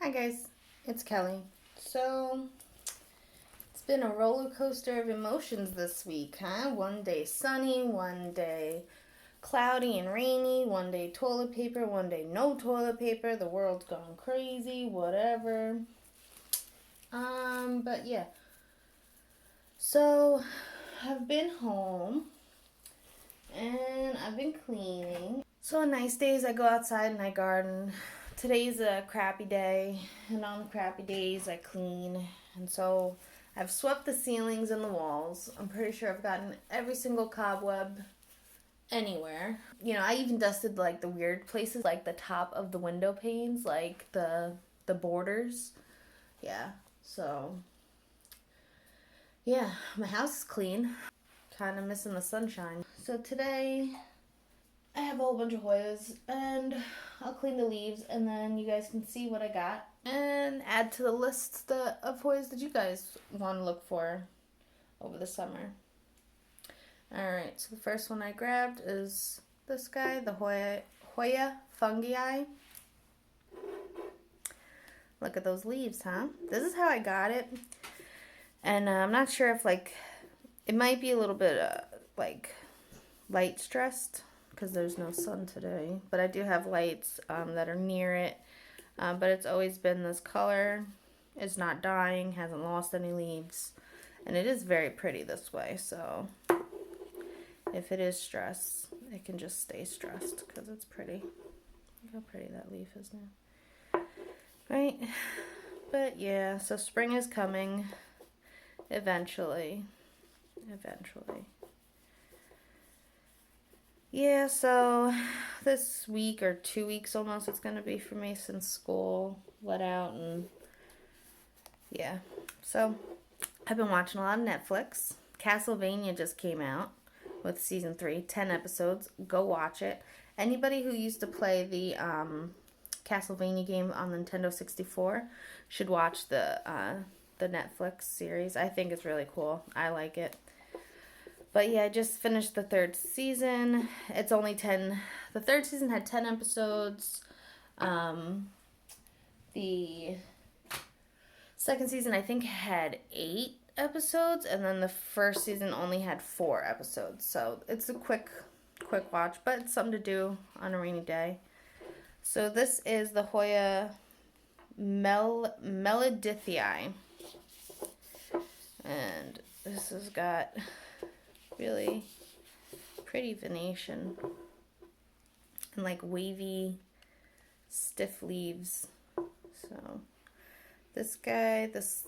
Hi guys, it's Kelly. So, it's been a roller coaster of emotions this week, huh? One day sunny, one day cloudy and rainy, one day toilet paper, one day no toilet paper, the world's gone crazy, whatever. But yeah. So, I've been home and I've been cleaning. So on nice days I go outside and I garden. Today's a crappy day, and on crappy days I clean. And so I've swept the ceilings and the walls. I'm pretty sure I've gotten every single cobweb anywhere. I even dusted like the weird places, like the top of the window panes, like the borders. Yeah. So yeah, my house is clean. Kind of missing the sunshine. So today I have a whole bunch of Hoyas, and I'll clean the leaves, and then you guys can see what I got and add to the list of Hoyas that you guys want to look for over the summer. Alright, so the first one I grabbed is this guy, the Hoya fungii. Look at those leaves, huh? This is how I got it. And I'm not sure if, it might be a little bit, light stressed because there's no sun today. But I do have lights that are near it. But it's always been this color. It's not dying, hasn't lost any leaves. And it is very pretty this way. So if it is stressed, it can just stay stressed because it's pretty. Look how pretty that leaf is now. Right? But yeah, so spring is coming. Eventually. Yeah, so this week or 2 weeks almost it's going to be for me since school let out, and yeah. So I've been watching a lot of Netflix. Castlevania just came out with season 3, 10 episodes. Go watch it. Anybody who used to play the Castlevania game on Nintendo 64 should watch the Netflix series. I think it's really cool. I like it. But yeah, I just finished the 3rd season. It's only 10. The 3rd season had 10 episodes. The 2nd season, I think, had 8 episodes. And then the 1st season only had 4 episodes. So it's a quick watch. But it's something to do on a rainy day. So this is the Hoya melodithii. And this has got really pretty venation and like wavy, stiff leaves. So this guy, this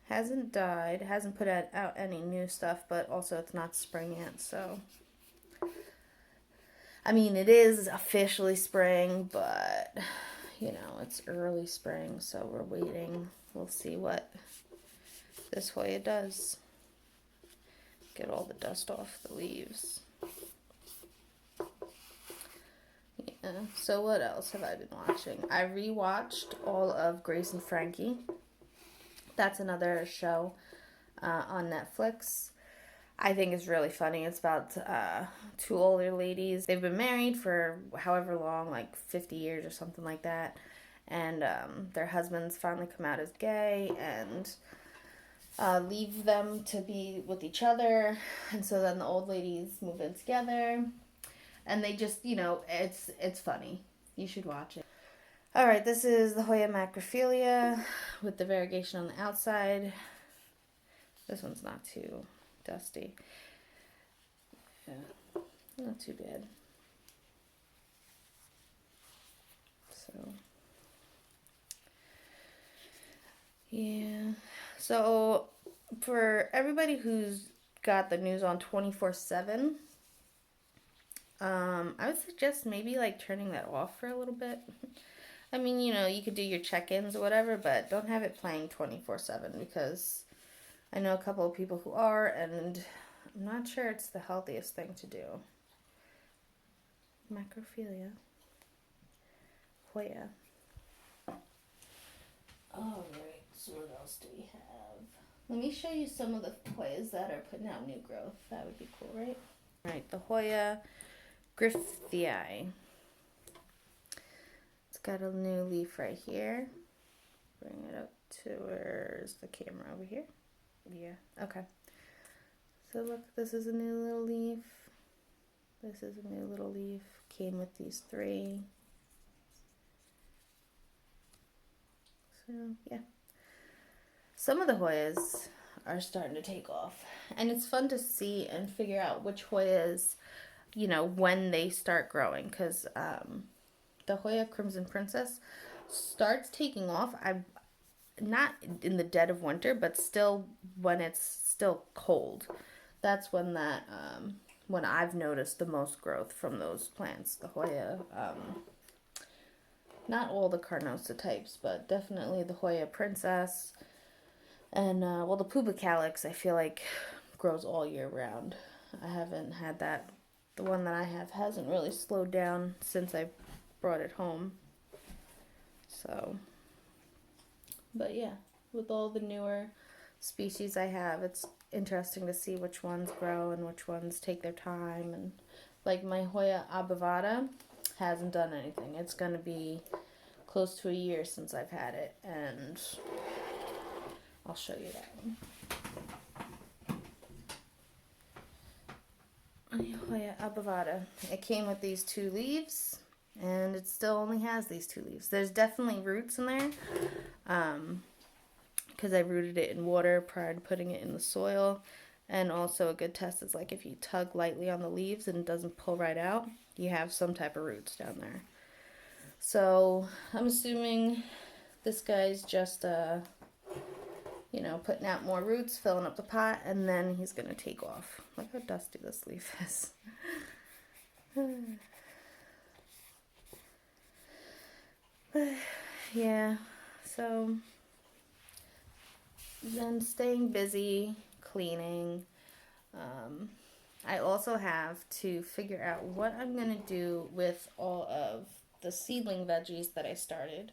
hasn't died, hasn't put out any new stuff, but also it's not spring yet. So I mean, it is officially spring, but it's early spring, so we're waiting. We'll see what this Hoya does. Get all the dust off the leaves. Yeah, so what else have I been watching? I rewatched all of Grace and Frankie. That's another show on Netflix. I think it's really funny. It's about 2 older ladies. They've been married for however long, like 50 years or something like that. And their husbands finally come out as gay and leave them to be with each other. And so then the old ladies move in together. And they just, it's funny. You should watch it. Alright, this is the Hoya macrophylla with the variegation on the outside. This one's not too dusty. Yeah, not too bad. So, yeah. So, for everybody who's got the news on 24/7, I would suggest maybe turning that off for a little bit. I mean, you could do your check-ins or whatever, but don't have it playing 24/7 because I know a couple of people who are, and I'm not sure it's the healthiest thing to do. Macrophylla. Hoya. Alright, so what else do we have? Let me show you some of the Hoyas that are putting out new growth. That would be cool, right? Alright, the Hoya Griffithii. got a new leaf right here. Bring it up to, where's the camera over here? Yeah, okay. So look, this is a new little leaf. This is a new little leaf. Came with these 3. So yeah. Some of the Hoyas are starting to take off. And it's fun to see and figure out which Hoyas, you know, when they start growing. Because the Hoya Crimson Princess starts taking off. I'm not in the dead of winter, but still when it's still cold. That's when when I've noticed the most growth from those plants. The Hoya, not all the Carnosa types, but definitely the Hoya Princess. And, well, the Puba Calyx, I feel like, grows all year round. I haven't had that. The one that I have hasn't really slowed down since I brought it home. So, but yeah, with all the newer species I have, it's interesting to see which ones grow and which ones take their time. And, like, my Hoya Abovada hasn't done anything. It's going to be close to a year since I've had it, and I'll show you that one. Hoya Abovada. It came with these 2 leaves, and it still only has these 2 leaves. There's definitely roots in there, because I rooted it in water prior to putting it in the soil. And also a good test is like if you tug lightly on the leaves and it doesn't pull right out, you have some type of roots down there. So I'm assuming this guy's just you know, putting out more roots, filling up the pot, and then he's going to take off. Look how dusty this leaf is. Yeah, so then staying busy, cleaning. I also have to figure out what I'm going to do with all of the seedling veggies that I started.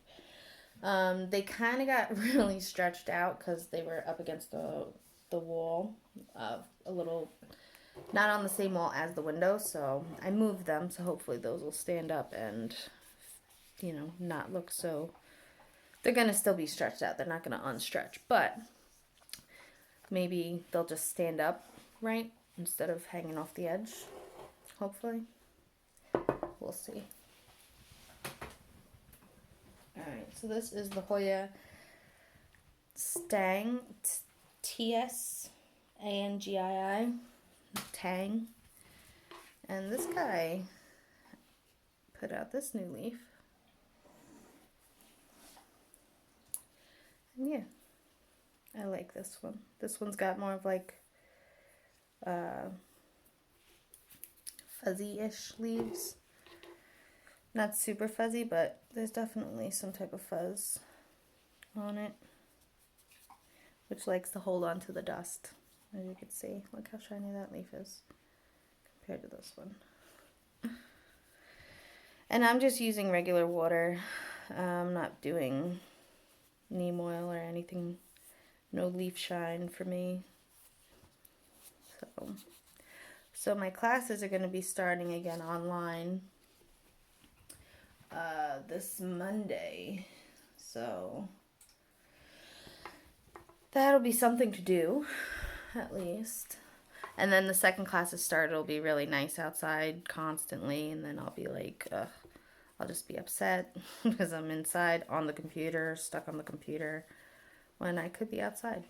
They kind of got really stretched out because they were up against the wall, a little, not on the same wall as the window, so I moved them, so hopefully those will stand up and, you know, not look so, they're going to still be stretched out, they're not going to unstretch, but maybe they'll just stand up right instead of hanging off the edge, hopefully. We'll see. Alright, so this is the Hoya Stang, T-S-A-N-G-I-I, Tang. And this guy put out this new leaf. And yeah, I like this one. This one's got more of like fuzzy-ish leaves. Not super fuzzy, but there's definitely some type of fuzz on it, which likes to hold on to the dust, as you can see. Look how shiny that leaf is compared to this one. And I'm just using regular water. I'm not doing neem oil or anything. No leaf shine for me. So my classes are going to be starting again online this Monday, so that'll be something to do, at least. And then the second classes start, it'll be really nice outside constantly, and then I'll be like, I'll just be upset because I'm inside on the computer, stuck on the computer, when I could be outside.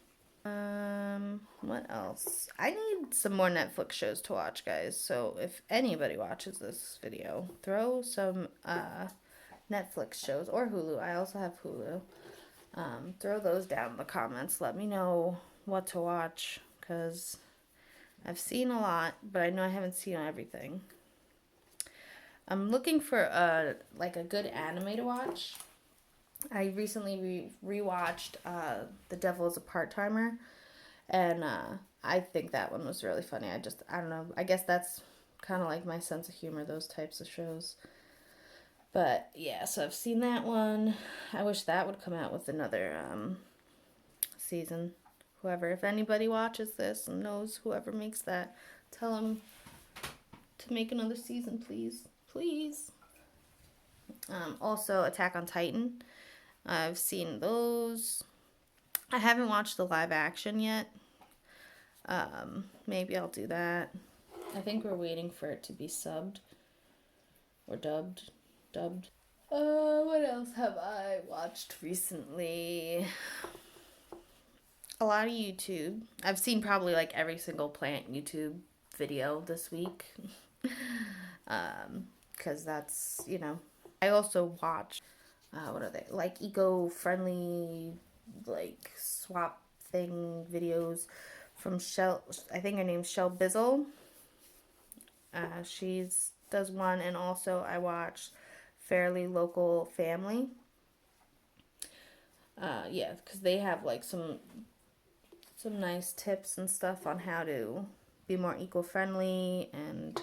What else? I need some more Netflix shows to watch, guys. So if anybody watches this video, throw some Netflix shows or Hulu. I also have Hulu. Throw those down in the comments. Let me know what to watch, because I've seen a lot, but I know I haven't seen everything. I'm looking for like a good anime to watch. I recently rewatched The Devil is a Part-Timer, and I think that one was really funny. I don't know, I guess that's kind of like my sense of humor, those types of shows. But yeah, so I've seen that one. I wish that would come out with another season. Whoever, if anybody watches this and knows whoever makes that, tell them to make another season, please. Please. Also, Attack on Titan. I've seen those. I haven't watched the live action yet. Maybe I'll do that. I think we're waiting for it to be subbed or dubbed. Dubbed. What else have I watched recently? A lot of YouTube. I've seen probably like every single plant YouTube video this week. Because that's, you know. I also watch, what are they? Like eco-friendly, like swap thing videos from Shell. I think her name's Shell Bizzle. She's does one, and also I watch Fairly Local Family. Yeah, because they have like some nice tips and stuff on how to be more eco-friendly and,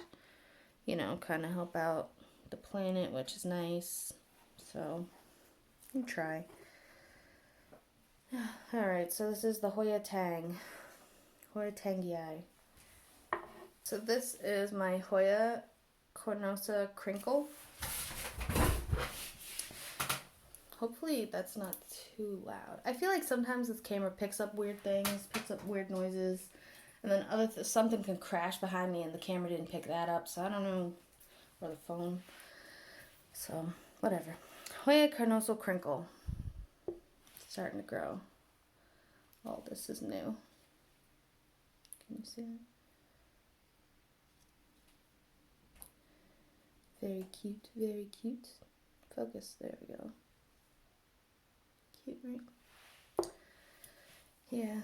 you know, kind of help out the planet, which is nice. So, you try. Alright, so this is the Hoya Tangii. So this is my Hoya Carnosa Crinkle. Hopefully that's not too loud. I feel like sometimes this camera picks up weird things, picks up weird noises, and then something can crash behind me and the camera didn't pick that up, so I don't know, or the phone. So, whatever. Hoya Carnosa Crinkle. Starting to grow. All this is new. Can you see it? Very cute, very cute. Focus, there we go. Cute, right? Yeah.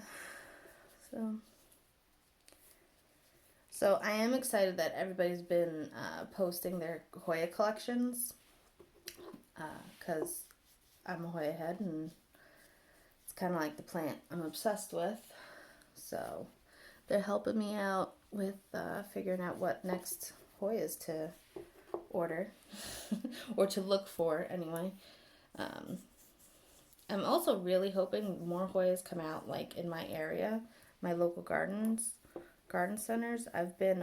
So I am excited that everybody's been posting their Hoya collections, because I'm a Hoya head and it's kind of like the plant I'm obsessed with. So they're helping me out with figuring out what next Hoyas to order or to look for anyway. I'm also really hoping more Hoyas come out like in my area, my local garden centers. I've been,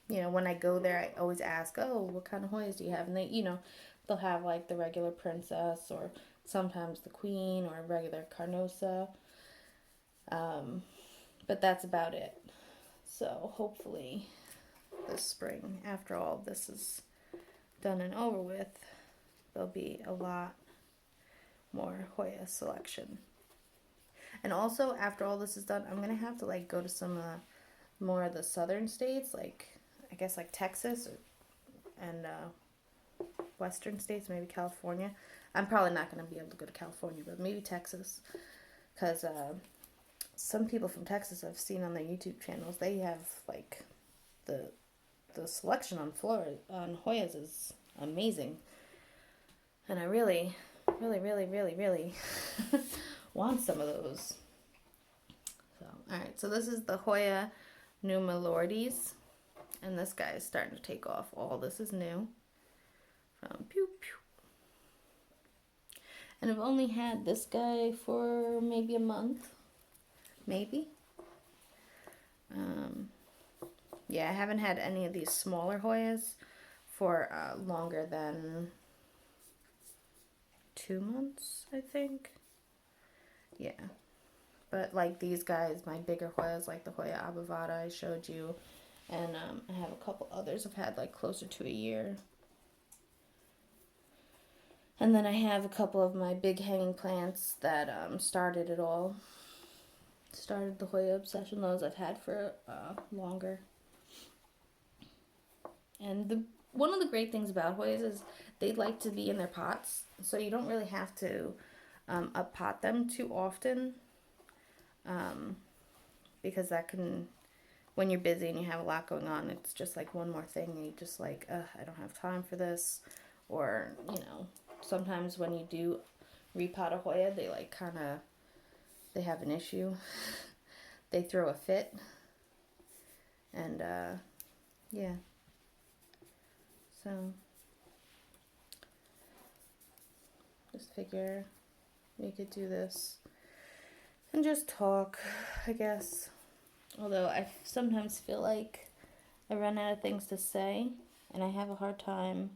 you know, when I go there, I always ask, oh, what kind of Hoyas do you have? And they, you know, they'll have like the regular princess or sometimes the queen or a regular Carnosa. But that's about it. So hopefully this spring, after all of this is done and over with, there'll be a lot more Hoya selection. And also, after all this is done, I'm gonna have to like go to some more of the southern states, like I guess like Texas and western states, maybe California. I'm probably not gonna be able to go to California, but maybe Texas, because some people from Texas I've seen on their YouTube channels, they have like the selection on Hoyas is amazing, and I really want some of those. So, alright, so this is the Hoya Numalordes, and this guy is starting to take off. All this is new. From pew pew. And I've only had this guy for maybe a month. Maybe. Yeah, I haven't had any of these smaller Hoyas for longer than 2 months, I think. Yeah. But like these guys, my bigger Hoyas, like the Hoya Abavada I showed you, and I have a couple others I've had like closer to a year. And then I have a couple of my big hanging plants that started it all. Started the Hoya obsession. Those I've had for longer. And one of the great things about Hoyas is they like to be in their pots, so you don't really have to up-pot them too often, because that can, when you're busy and you have a lot going on, it's just like one more thing and you just like, I don't have time for this. Or, you know, sometimes when you do repot a Hoya, they like kind of, they have an issue. They throw a fit. And, yeah. So, just figure we could do this and just talk, I guess. Although I sometimes feel like I run out of things to say and I have a hard time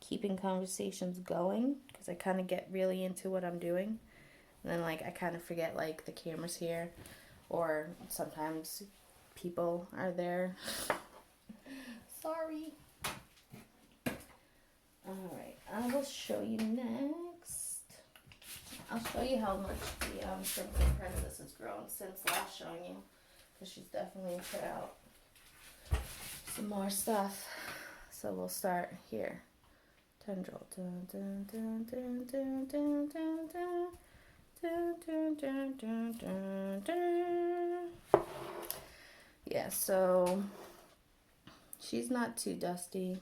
keeping conversations going because I kind of get really into what I'm doing. And then, like, I kind of forget, like, the camera's here. Or sometimes people are there. Sorry. Alright, I will show you next. I'll show you how much the Shrimping Princess has grown since last showing you. Because she's definitely put out some more stuff. So we'll start here. Tendril. Dun, dun, dun, dun, dun, dun, dun, dun. Dun, dun, dun, dun, dun, dun. Yeah, so she's not too dusty.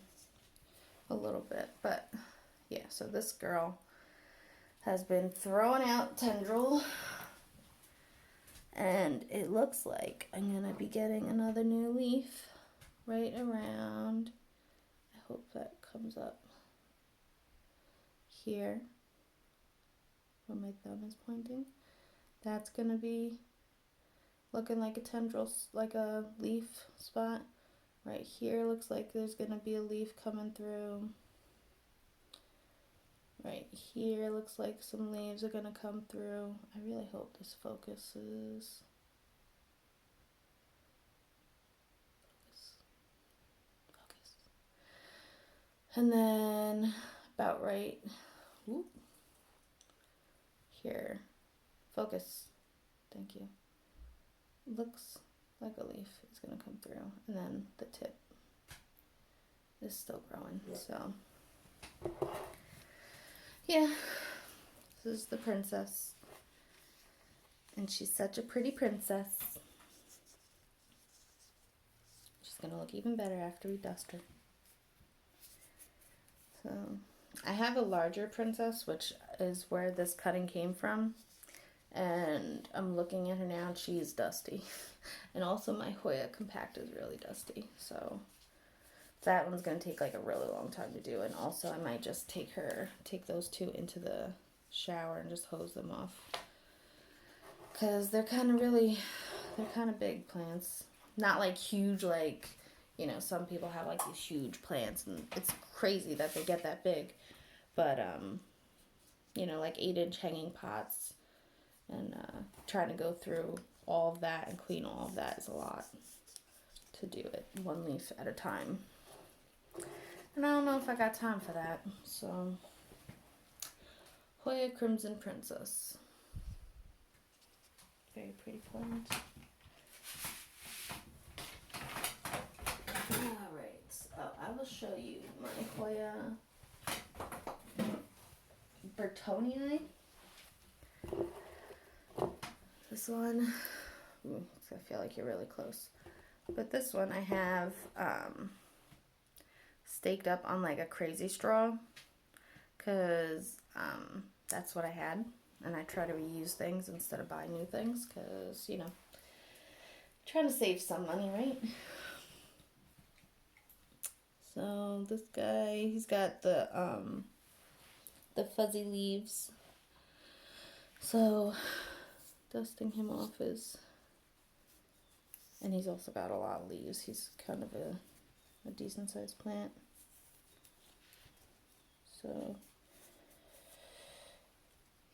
A little bit, but yeah, so this girl has been throwing out tendril, and it looks like I'm gonna be getting another new leaf right around, I hope that comes up here where my thumb is pointing. That's gonna be looking like a tendril, like a leaf spot. Right here looks like there's gonna be a leaf coming through. Right here looks like some leaves are gonna come through. I really hope this focuses. Focus. And then about right whoop, here. Focus. Thank you. Looks like a leaf is gonna come through. And then the tip is still growing. Yeah. So yeah. This is the princess. And she's such a pretty princess. She's gonna look even better after we dust her. So I have a larger princess, which is where this cutting came from. And I'm looking at her now and she's dusty. And also my Hoya compact is really dusty. So that one's gonna take like a really long time to do. And also I might just take those two into the shower and just hose them off. Because they're kind of big plants. Not like huge, like, you know, some people have like these huge plants and it's crazy that they get that big. But, you know, like 8-inch hanging pots and trying to go through all of that and clean all of that is a lot to do it one leaf at a time. And I don't know if I got time for that. So, Hoya Crimson Princess. Very pretty plant. Alright, so I will show you my Hoya Bertonii. This one, I feel like you're really close. But this one I have staked up on like a crazy straw because that's what I had. And I try to reuse things instead of buy new things because, you know, trying to save some money, right? So this guy, he's got the fuzzy leaves. So dusting him off is, and he's also got a lot of leaves. He's kind of a decent sized plant. So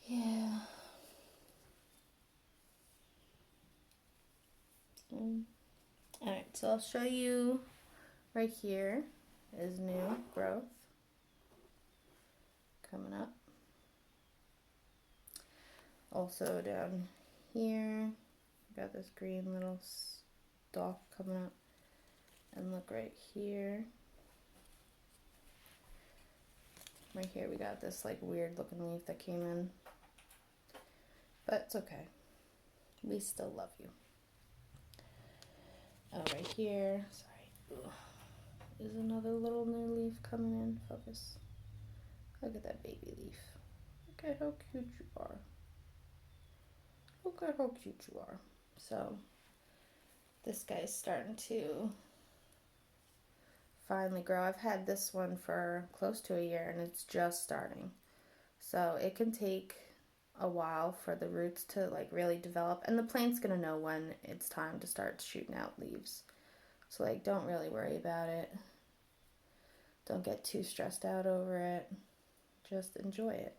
yeah. Alright, so I'll show you right here is new growth coming up. Also down here, got this green little stalk coming up. And look right here. Right here we got this like weird looking leaf that came in. But it's okay. We still love you. Oh, right here, sorry, is another little new leaf coming in. Focus. Look at that baby leaf. Look at how cute you are. Look at how cute you are. So, this guy's starting to finally grow. I've had this one for close to a year and it's just starting. So, it can take a while for the roots to like really develop, and the plant's gonna know when it's time to start shooting out leaves. So like don't really worry about it. Don't get too stressed out over it. Just enjoy it.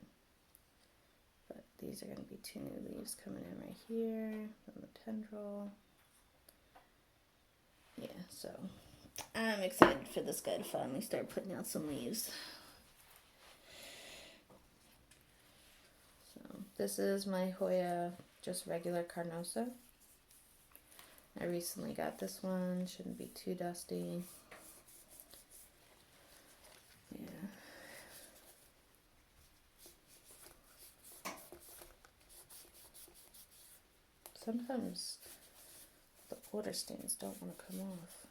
But these are going to be 2 new leaves coming in right here on the tendril. Yeah, so I'm excited for this guy to finally start putting out some leaves. So this is my Hoya, just regular Carnosa. I recently got this one, shouldn't be too dusty. Yeah. Sometimes the water stains don't want to come off.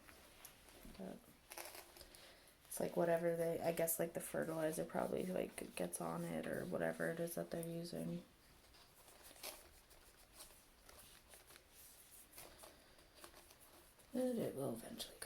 But it's like whatever I guess like the fertilizer probably like gets on it or whatever it is that they're using. But it will eventually